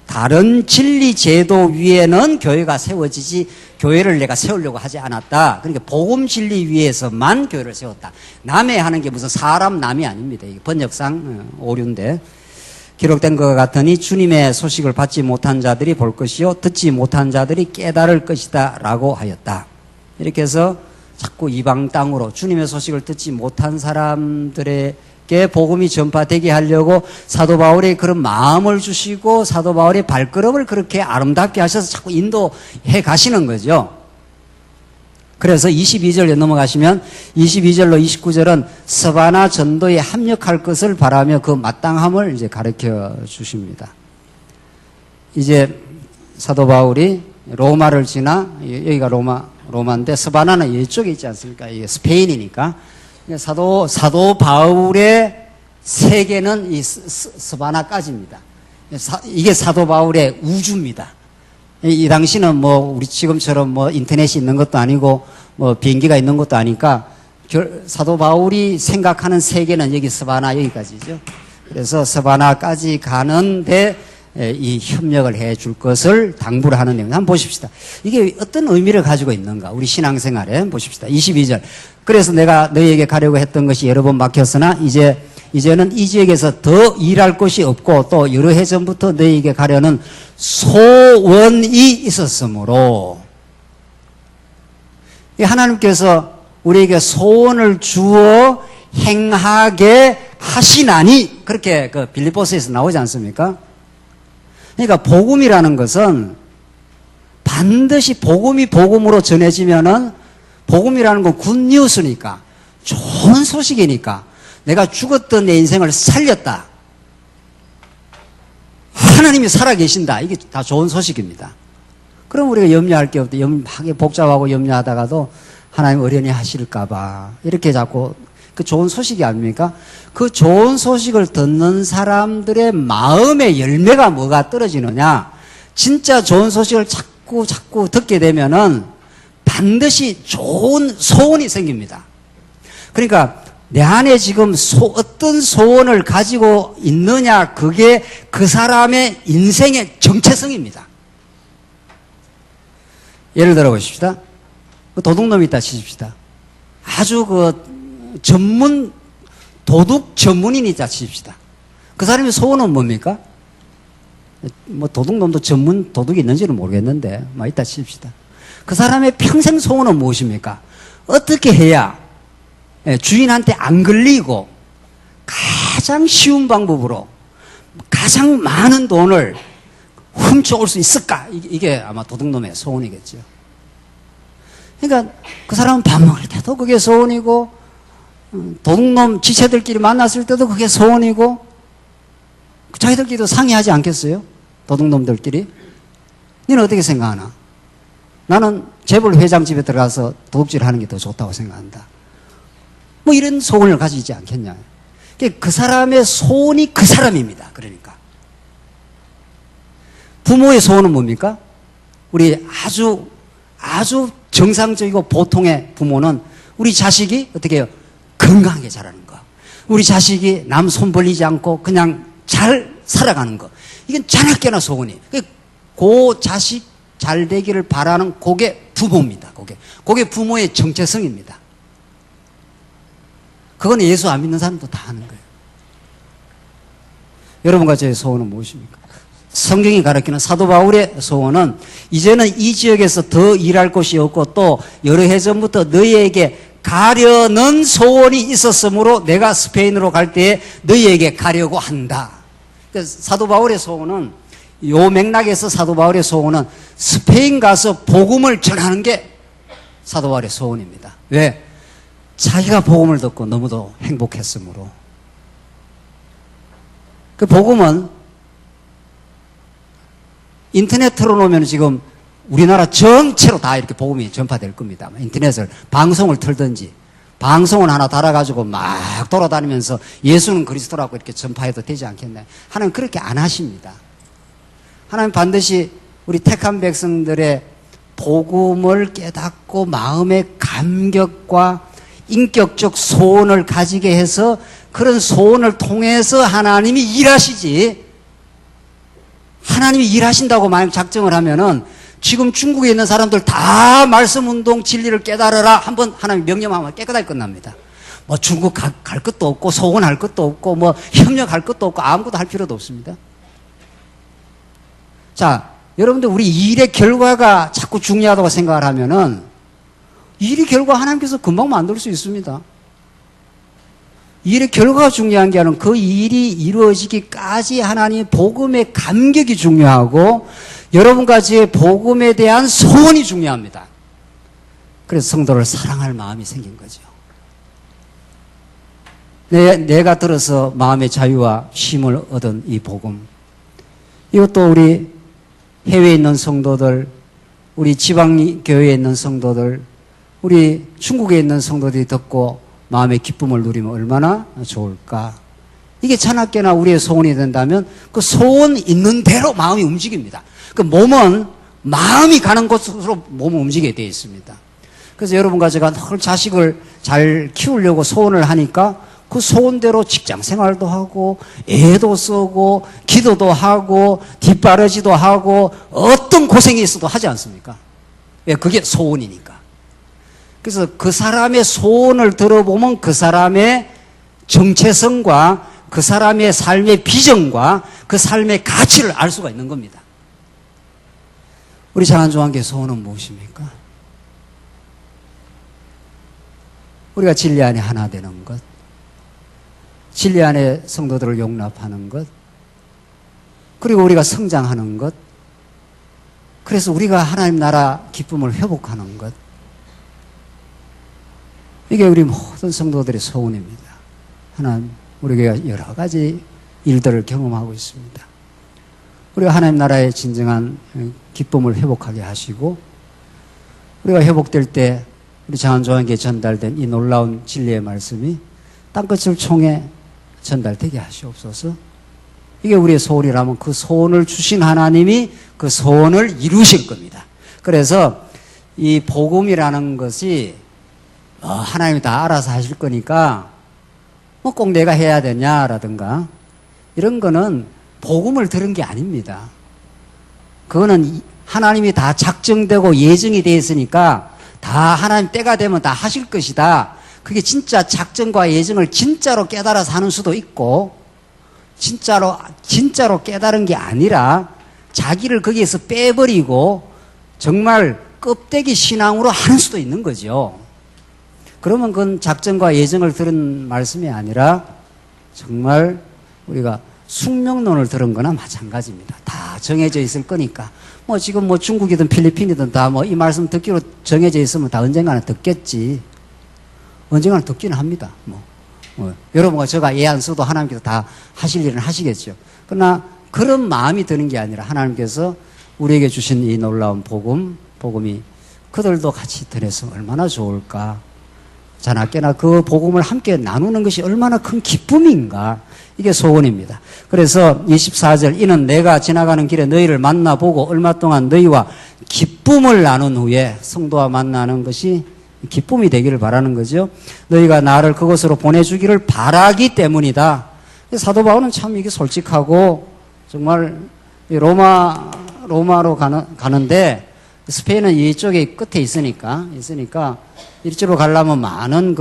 다른 진리 제도 위에는 교회가 세워지지 교회를 내가 세우려고 하지 않았다. 그러니까 복음 진리 위에서만 교회를 세웠다. 남의 하는 게 무슨 사람 남이 아닙니다. 이게 번역상 오류인데 기록된 것 같으니 주님의 소식을 받지 못한 자들이 볼 것이요 듣지 못한 자들이 깨달을 것이다 라고 하였다. 이렇게 해서 자꾸 이방 땅으로 주님의 소식을 듣지 못한 사람들에게 복음이 전파되게 하려고 사도 바울이 그런 마음을 주시고 사도 바울의 발걸음을 그렇게 아름답게 하셔서 자꾸 인도해 가시는 거죠. 그래서 22절에 넘어가시면 22절로 29절은 서바나 전도에 합력할 것을 바라며 그 마땅함을 이제 가르쳐 주십니다. 이제 사도 바울이 로마를 지나 여기가 로마인데 서바나는 이쪽에 있지 않습니까? 이게 스페인이니까 사도 바울의 세계는 이 서바나까지입니다. 이게 사도 바울의 우주입니다. 이 당시는 뭐 우리 지금처럼 뭐 인터넷이 있는 것도 아니고 뭐 비행기가 있는 것도 아니까 사도 바울이 생각하는 세계는 여기 서바나 여기까지죠. 그래서 서바나까지 가는데 이 협력을 해 줄 것을 당부를 하는 내용. 한번 보십시다. 이게 어떤 의미를 가지고 있는가? 우리 신앙생활에 한번 보십시다. 22절. 그래서 내가 너희에게 가려고 했던 것이 여러 번 막혔으나 이제는 이 지역에서 더 일할 곳이 없고 또 여러 해 전부터 너희에게 가려는 소원이 있었으므로 하나님께서 우리에게 소원을 주어 행하게 하시나니 그렇게 그 빌립보서에서 나오지 않습니까? 그러니까 복음이라는 것은 반드시 복음이 복음으로 전해지면은 복음이라는 건 굿뉴스니까 좋은 소식이니까 내가 죽었던 내 인생을 살렸다. 하나님이 살아계신다. 이게 다 좋은 소식입니다. 그럼 우리가 염려할 게 없다. 하게 복잡하고 염려하다가도 하나님 어련히 하실까봐 이렇게 자꾸 그 좋은 소식이 아닙니까? 그 좋은 소식을 듣는 사람들의 마음의 열매가 뭐가 떨어지느냐? 진짜 좋은 소식을 자꾸 듣게 되면은 반드시 좋은 소원이 생깁니다. 그러니까 내 안에 지금 어떤 소원을 가지고 있느냐, 그게 그 사람의 인생의 정체성입니다. 예를 들어 보십시다. 도둑놈이 있다 치십시다. 아주 도둑 전문인이 있다 치십시다. 그 사람의 소원은 뭡니까? 뭐 도둑놈도 전문 도둑이 있는지는 모르겠는데, 있다 치십시다. 그 사람의 평생 소원은 무엇입니까? 어떻게 해야 주인한테 안 걸리고 가장 쉬운 방법으로 가장 많은 돈을 훔쳐올 수 있을까? 이게 아마 도둑놈의 소원이겠죠. 그러니까 그 사람은 밥 먹을 때도 그게 소원이고 도둑놈 지체들끼리 만났을 때도 그게 소원이고 자기들끼리도 상의하지 않겠어요? 도둑놈들끼리. 너는 어떻게 생각하나? 나는 재벌 회장 집에 들어가서 도둑질 하는 게 더 좋다고 생각한다. 뭐 이런 소원을 가지지 않겠냐. 그 사람의 소원이 그 사람입니다. 그러니까. 부모의 소원은 뭡니까? 우리 아주 정상적이고 보통의 부모는 우리 자식이 어떻게 해요? 건강하게 자라는 거. 우리 자식이 남 손 벌리지 않고 그냥 잘 살아가는 거. 이건 자나깨나 소원이. 그 자식 잘 되기를 바라는 그게 부모입니다. 그게 부모의 정체성입니다. 그건 예수 안 믿는 사람도 다 하는 거예요. 여러분과 저의 소원은 무엇입니까? 성경이 가르치는 사도 바울의 소원은 이제는 이 지역에서 더 일할 곳이 없고 또 여러 해 전부터 너희에게 가려는 소원이 있었으므로 내가 스페인으로 갈 때에 너희에게 가려고 한다. 사도 바울의 소원은 요 맥락에서 사도 바울의 소원은 스페인 가서 복음을 전하는 게 사도 바울의 소원입니다. 왜? 자기가 복음을 듣고 너무도 행복했으므로. 그 복음은 인터넷 틀어놓으면 지금 우리나라 전체로 다 이렇게 복음이 전파될 겁니다. 인터넷을 방송을 틀든지 방송을 하나 달아가지고 막 돌아다니면서 예수는 그리스도라고 이렇게 전파해도 되지 않겠나요? 하나님 그렇게 안 하십니다. 하나님 반드시 우리 택한 백성들의 복음을 깨닫고 마음의 감격과 인격적 소원을 가지게 해서 그런 소원을 통해서 하나님이 일하시지. 하나님이 일하신다고 만약 작정을 하면은 지금 중국에 있는 사람들 다 말씀운동 진리를 깨달아라 한번 하나님 명령하면 깨끗하게 끝납니다. 뭐 중국 갈 것도 없고 소원할 것도 없고 뭐 협력할 것도 없고 아무것도 할 필요도 없습니다. 자, 여러분들 우리 일의 결과가 자꾸 중요하다고 생각을 하면은 일의 결과 하나님께서 금방 만들 수 있습니다. 일의 결과가 중요한 게 아니라 그 일이 이루어지기까지 하나님의 복음의 감격이 중요하고 여러분과 저의 복음에 대한 소원이 중요합니다. 그래서 성도를 사랑할 마음이 생긴 거죠. 내가 들어서 마음의 자유와 쉼을 얻은 이 복음. 이것도 우리 해외에 있는 성도들, 우리 지방교회에 있는 성도들, 우리 중국에 있는 성도들이 듣고 마음의 기쁨을 누리면 얼마나 좋을까. 이게 자나깨나 우리의 소원이 된다면 그 소원 있는 대로 마음이 움직입니다. 그 몸은 마음이 가는 곳으로 몸은 움직이게 되어 있습니다. 그래서 여러분과 제가 늘 자식을 잘 키우려고 소원을 하니까 그 소원대로 직장 생활도 하고 애도 쓰고 기도도 하고 뒷바라지도 하고 어떤 고생이 있어도 하지 않습니까? 왜? 그게 소원이니까. 그래서 그 사람의 소원을 들어보면 그 사람의 정체성과 그 사람의 삶의 비전과 그 삶의 가치를 알 수가 있는 겁니다. 우리 장안조항교회 소원은 무엇입니까? 우리가 진리 안에 하나 되는 것, 진리 안에 성도들을 용납하는 것, 그리고 우리가 성장하는 것, 그래서 우리가 하나님 나라 기쁨을 회복하는 것, 이게 우리 모든 성도들의 소원입니다. 하나님, 우리가 여러 가지 일들을 경험하고 있습니다. 우리가 하나님 나라의 진정한 기쁨을 회복하게 하시고, 우리가 회복될 때 우리 장안조항교회에 전달된 이 놀라운 진리의 말씀이 땅끝을 총에 전달되게 하시옵소서. 이게 우리의 소원이라면 그 소원을 주신 하나님이 그 소원을 이루실 겁니다. 그래서 이 복음이라는 것이 하나님이 다 알아서 하실 거니까 뭐 꼭 내가 해야 되냐라든가 이런 거는 복음을 들은 게 아닙니다. 그거는 하나님이 다 작정되고 예정이 되어 있으니까 다 하나님 때가 되면 다 하실 것이다. 그게 진짜 작정과 예정을 진짜로 깨달아서 하는 수도 있고, 진짜로 깨달은 게 아니라 자기를 거기에서 빼버리고 정말 껍데기 신앙으로 하는 수도 있는 거죠. 그러면 그건 작정과 예정을 들은 말씀이 아니라 정말 우리가 숙명론을 들은 거나 마찬가지입니다. 다 정해져 있을 거니까. 뭐 지금 뭐 중국이든 필리핀이든 다 뭐 이 말씀 듣기로 정해져 있으면 다 언젠가는 듣겠지. 언젠가는 듣기는 합니다. 여러분과 제가 예 안 써도 하나님께서 다 하실 일은 하시겠죠. 그러나 그런 마음이 드는 게 아니라 하나님께서 우리에게 주신 이 놀라운 복음이 그들도 같이 들어서 얼마나 좋을까. 자나깨나 그 복음을 함께 나누는 것이 얼마나 큰 기쁨인가. 이게 소원입니다. 그래서 24절, 이는 내가 지나가는 길에 너희를 만나보고 얼마 동안 너희와 기쁨을 나눈 후에, 성도와 만나는 것이 기쁨이 되기를 바라는 거죠. 너희가 나를 그곳으로 보내주기를 바라기 때문이다. 사도 바울은 참 이게 솔직하고 정말 로마로 가는데 스페인은 이쪽에 끝에 있으니까 이쪽으로 가려면 많은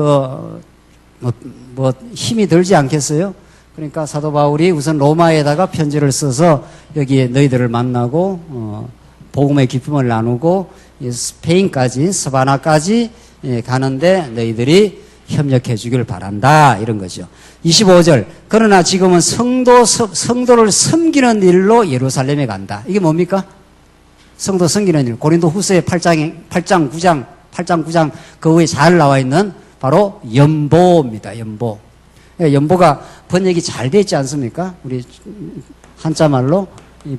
힘이 들지 않겠어요? 그러니까 사도 바울이 우선 로마에다가 편지를 써서 여기에 너희들을 만나고 복음의 기쁨을 나누고 스페인까지, 스바나까지 가는데 너희들이 협력해 주길 바란다, 이런 거죠. 25절, 그러나 지금은 성도를 섬기는 일로 예루살렘에 간다. 이게 뭡니까? 성도 섬기는 일. 고린도 후서의 8장 9장 그 위에 잘 나와 있는 바로 연보입니다. 연보가 번역이 잘 되어 있지 않습니까? 우리 한자말로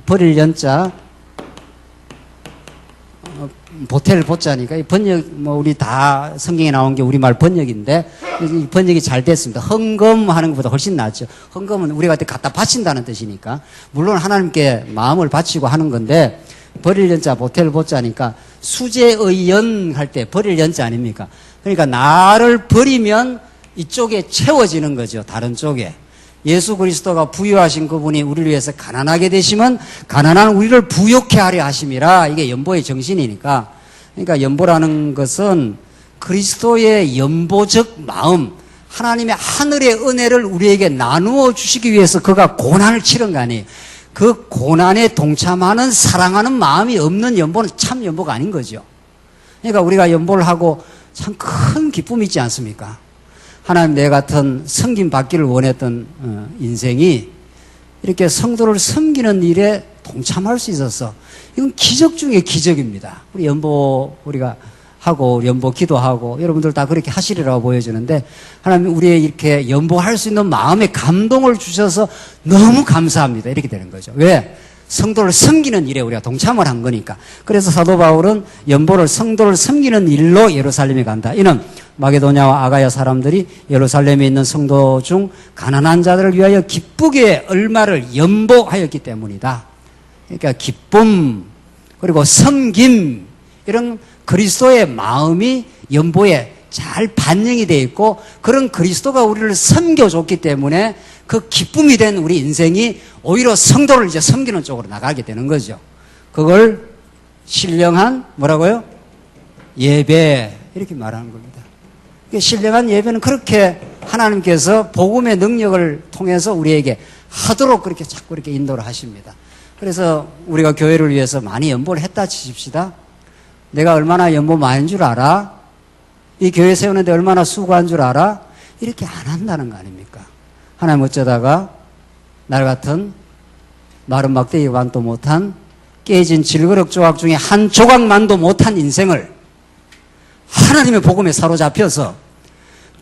버릴 연자, 보태를 보자니까 이 번역 우리 다 성경에 나온 게 우리말 번역인데 이 번역이 잘 됐습니다. 헌금하는 것보다 훨씬 낫죠. 헌금은 우리가 갖다 바친다는 뜻이니까 물론 하나님께 마음을 바치고 하는 건데 버릴 연자, 보태를 보자니까 수제의 연 할 때 버릴 연자 아닙니까? 그러니까 나를 버리면 이쪽에 채워지는 거죠. 다른 쪽에. 예수 그리스도가 부유하신 그분이 우리를 위해서 가난하게 되시면 가난한 우리를 부욕해 하려 하심이라. 이게 연보의 정신이니까. 그러니까 연보라는 것은 그리스도의 연보적 마음, 하나님의 하늘의 은혜를 우리에게 나누어 주시기 위해서 그가 고난을 치른 거 아니에요. 그 고난에 동참하는 사랑하는 마음이 없는 연보는 참 연보가 아닌 거죠. 그러니까 우리가 연보를 하고 참 큰 기쁨이 있지 않습니까? 하나님 내 같은 섬김 받기를 원했던 인생이 이렇게 성도를 섬기는 일에 동참할 수 있어서 이건 기적 중에 기적입니다. 우리 연보 우리가 하고 연보 기도하고 여러분들 다 그렇게 하시리라고 보여지는데 하나님 우리의 이렇게 연보할 수 있는 마음의 감동을 주셔서 너무 감사합니다. 이렇게 되는 거죠. 왜? 성도를 섬기는 일에 우리가 동참을 한 거니까. 그래서 사도 바울은 연보를 성도를 섬기는 일로 예루살렘에 간다. 이는 마게도냐와 아가야 사람들이 예루살렘에 있는 성도 중 가난한 자들을 위하여 기쁘게 얼마를 연보하였기 때문이다. 그러니까 기쁨 그리고 섬김 이런 그리스도의 마음이 연보의 잘 반영이 되어 있고 그런 그리스도가 우리를 섬겨줬기 때문에 그 기쁨이 된 우리 인생이 오히려 성도를 이제 섬기는 쪽으로 나가게 되는 거죠. 그걸 신령한 뭐라고요? 예배 이렇게 말하는 겁니다. 신령한 예배는 그렇게 하나님께서 복음의 능력을 통해서 우리에게 하도록 그렇게 자꾸 이렇게 인도를 하십니다. 그래서 우리가 교회를 위해서 많이 연보를 했다 치십시다. 내가 얼마나 연보 많은 줄 알아? 이 교회 세우는데 얼마나 수고한 줄 알아? 이렇게 안 한다는 거 아닙니까? 하나님 어쩌다가 날 같은 마른 막대기만도 못한 깨진 질그릇 조각 중에 한 조각만도 못한 인생을 하나님의 복음에 사로잡혀서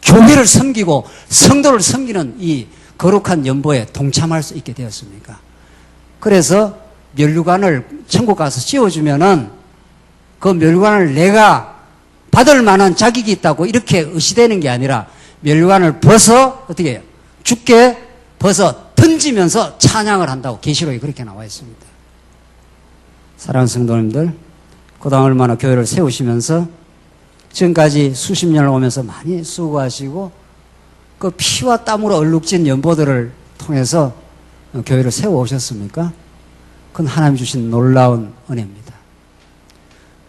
교회를 섬기고 성도를 섬기는 이 거룩한 연보에 동참할 수 있게 되었습니까? 그래서 면류관을 천국 가서 씌워주면은 그 면류관을 내가 받을 만한 자격이 있다고 이렇게 의시되는 게 아니라 면류관을 벗어 어떻게 해요? 죽게 벗어 던지면서 찬양을 한다고 계시록에 그렇게 나와 있습니다. 사랑하는 성도님들, 그동안 얼마나 교회를 세우시면서 지금까지 수십 년을 오면서 많이 수고하시고 그 피와 땀으로 얼룩진 연보들을 통해서 교회를 세워오셨습니까? 그건 하나님 주신 놀라운 은혜입니다.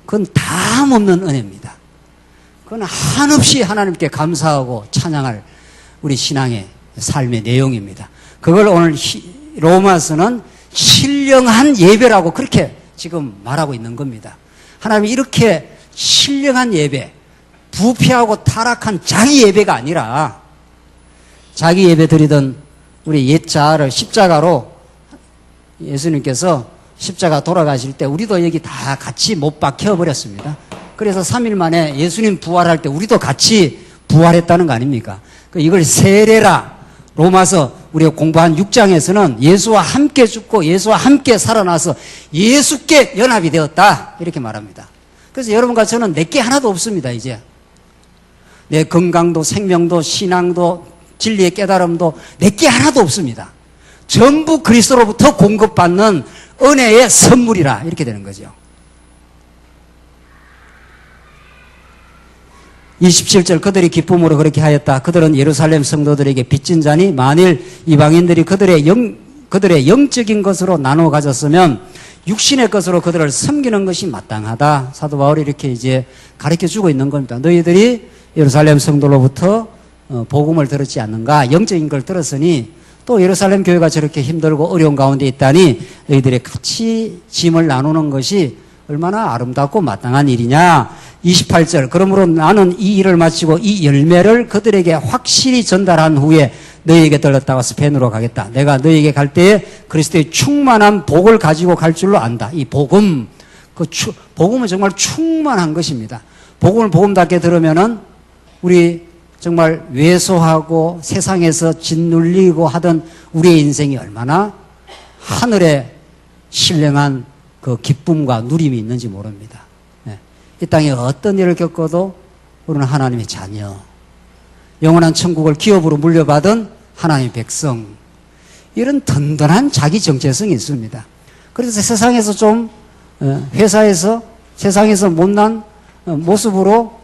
그건 담 없는 은혜입니다. 그건 한없이 하나님께 감사하고 찬양할 우리 신앙의 삶의 내용입니다. 그걸 오늘 로마서는 신령한 예배라고 그렇게 지금 말하고 있는 겁니다. 하나님이 이렇게 신령한 예배, 부패하고 타락한 자기 예배가 아니라 자기 예배 드리던 우리 옛 자아를 십자가로 예수님께서 십자가 돌아가실 때 우리도 여기 다 같이 못 박혀 버렸습니다. 그래서 3일 만에 예수님 부활할 때 우리도 같이 부활했다는 거 아닙니까? 이걸 세례라. 로마서 우리가 공부한 6장에서는 예수와 함께 죽고 예수와 함께 살아나서 예수께 연합이 되었다 이렇게 말합니다. 그래서 여러분과 저는 내게 하나도 없습니다. 이제 내 건강도 생명도 신앙도 진리의 깨달음도 내게 하나도 없습니다. 전부 그리스도로부터 공급받는 은혜의 선물이라 이렇게 되는 거죠. 27절 그들이 기쁨으로 그렇게 하였다. 그들은 예루살렘 성도들에게 빚진 자니 만일 이방인들이 그들의 영적인 것으로 나누어 가졌으면 육신의 것으로 그들을 섬기는 것이 마땅하다. 사도 바울이 이렇게 이제 가르쳐 주고 있는 겁니다. 너희들이 예루살렘 성도로부터 복음을 들었지 않는가? 영적인 걸 들었으니 또 예루살렘 교회가 저렇게 힘들고 어려운 가운데 있다니 너희들이 같이 짐을 나누는 것이 얼마나 아름답고 마땅한 일이냐. 28절 그러므로 나는 이 일을 마치고 이 열매를 그들에게 확실히 전달한 후에 너희에게 들렀다가 스페인으로 가겠다. 내가 너희에게 갈 때에 그리스도의 충만한 복을 가지고 갈 줄로 안다. 이 복음, 복음은 정말 충만한 것입니다. 복음을 복음답게 들으면은 우리 정말 왜소하고 세상에서 짓눌리고 하던 우리의 인생이 얼마나 하늘의 신령한 그 기쁨과 누림이 있는지 모릅니다. 이 땅에 어떤 일을 겪어도 우리는 하나님의 자녀, 영원한 천국을 기업으로 물려받은 하나님의 백성, 이런 든든한 자기 정체성이 있습니다. 그래서 세상에서 좀 회사에서 세상에서 못난 모습으로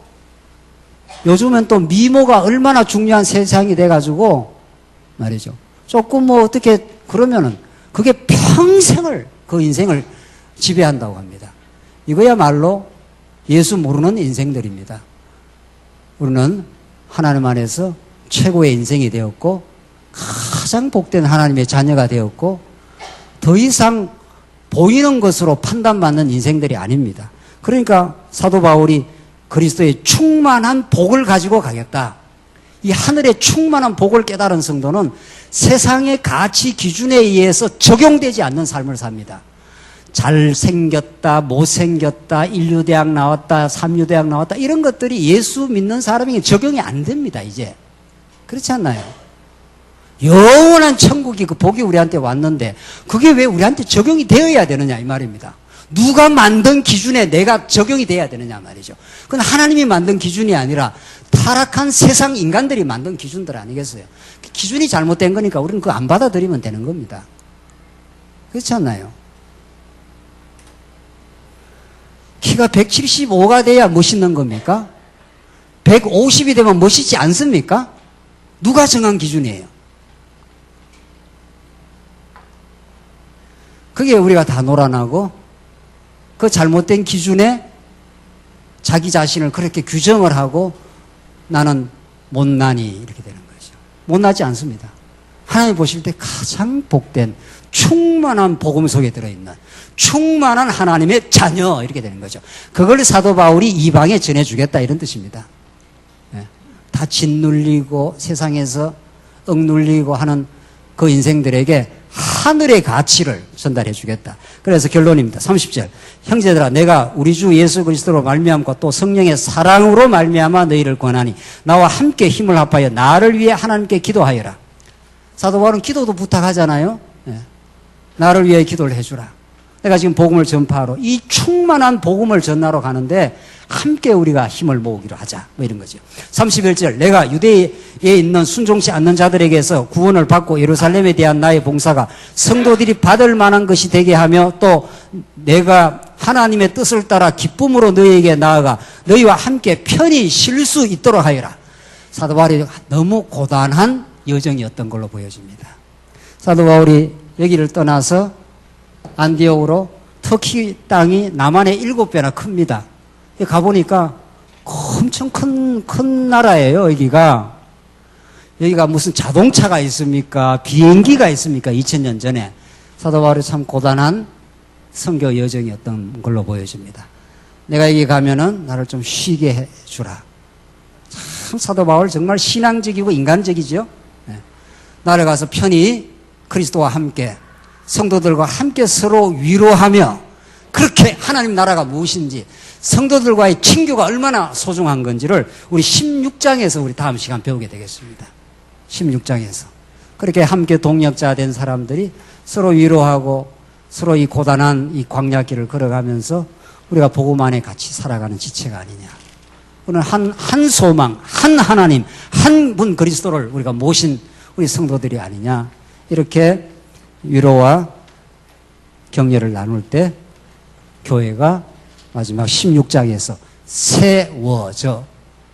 요즘은 또 미모가 얼마나 중요한 세상이 돼가지고 말이죠. 조금 뭐 어떻게 그러면은 그게 평생을 그 인생을 지배한다고 합니다. 이거야말로 예수 모르는 인생들입니다. 우리는 하나님 안에서 최고의 인생이 되었고 가장 복된 하나님의 자녀가 되었고 더 이상 보이는 것으로 판단받는 인생들이 아닙니다. 그러니까 사도 바울이 그리스도의 충만한 복을 가지고 가겠다. 이 하늘의 충만한 복을 깨달은 성도는 세상의 가치 기준에 의해서 적용되지 않는 삶을 삽니다. 잘생겼다, 못생겼다, 인류대학 나왔다, 삼류대학 나왔다, 이런 것들이 예수 믿는 사람에게 적용이 안 됩니다, 이제. 그렇지 않나요? 영원한 천국이 그 복이 우리한테 왔는데, 그게 왜 우리한테 적용이 되어야 되느냐, 이 말입니다. 누가 만든 기준에 내가 적용이 돼야 되느냐 말이죠. 그건 하나님이 만든 기준이 아니라 타락한 세상 인간들이 만든 기준들 아니겠어요? 기준이 잘못된 거니까 우리는 그거 안 받아들이면 되는 겁니다. 그렇지 않나요? 키가 175가 돼야 멋있는 겁니까? 150이 되면 멋있지 않습니까? 누가 정한 기준이에요? 그게 우리가 다 놀아나고 그 잘못된 기준에 자기 자신을 그렇게 규정을 하고 나는 못나니 이렇게 되는 거죠. 못나지 않습니다. 하나님 보실 때 가장 복된 충만한 복음 속에 들어있는 충만한 하나님의 자녀 이렇게 되는 거죠. 그걸 사도 바울이 이방에 전해주겠다 이런 뜻입니다. 다 짓눌리고 세상에서 억눌리고 하는 그 인생들에게 하늘의 가치를 전달해 주겠다. 그래서 결론입니다. 30절. 형제들아 내가 우리 주 예수 그리스도로 말미암고 또 성령의 사랑으로 말미암아 너희를 권하니 나와 함께 힘을 합하여 나를 위해 하나님께 기도하여라. 사도 바울은 기도도 부탁하잖아요. 나를 위해 기도를 해주라. 내가 지금 복음을 전파하러 이 충만한 복음을 전하러 가는데 함께 우리가 힘을 모으기로 하자. 뭐 이런 거죠. 31절. 내가 유대에 있는 순종치 않는 자들에게서 구원을 받고 예루살렘에 대한 나의 봉사가 성도들이 받을 만한 것이 되게 하며 또 내가 하나님의 뜻을 따라 기쁨으로 너희에게 나아가 너희와 함께 편히 쉴 수 있도록 하여라. 사도 바울이 너무 고단한 여정이었던 걸로 보여집니다. 사도 바울이 여기를 떠나서 안디옥으로 터키 땅이 남한의 7배나 큽니다. 가보니까 엄청 큰 나라예요, 여기가. 여기가 무슨 자동차가 있습니까? 비행기가 있습니까? 2000년 전에. 사도 바울이 참 고단한 선교 여정이었던 걸로 보여집니다. 내가 여기 가면은 나를 좀 쉬게 해주라. 참 사도 바울 정말 신앙적이고 인간적이죠. 나를 가서 편히 그리스도와 함께 성도들과 함께 서로 위로하며 그렇게 하나님 나라가 무엇인지 성도들과의 친교가 얼마나 소중한 건지를 우리 16장에서 우리 다음 시간 배우게 되겠습니다. 16장에서 그렇게 함께 동역자 된 사람들이 서로 위로하고 서로 이 고단한 이 광야길을 걸어가면서 우리가 복음 안에 같이 살아가는 지체가 아니냐. 오늘 한 소망, 한 하나님, 한 분 그리스도를 우리가 모신 우리 성도들이 아니냐. 이렇게 위로와 격려를 나눌 때 교회가 마지막 16장에서 세워져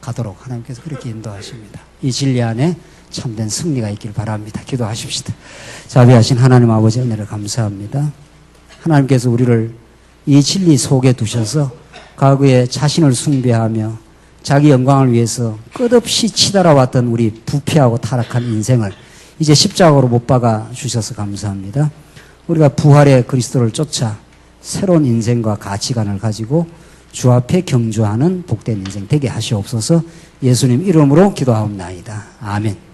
가도록 하나님께서 그렇게 인도하십니다. 이 진리 안에 참된 승리가 있길 바랍니다. 기도하십시다. 자비하신 하나님 아버지 은혜를 감사합니다. 하나님께서 우리를 이 진리 속에 두셔서 과거에 자신을 숭배하며 자기 영광을 위해서 끝없이 치달아왔던 우리 부패하고 타락한 인생을 이제 십자가로 못 박아 주셔서 감사합니다. 우리가 부활의 그리스도를 쫓아 새로운 인생과 가치관을 가지고 주 앞에 경주하는 복된 인생 되게 하시옵소서. 예수님 이름으로 기도하옵나이다. 아멘.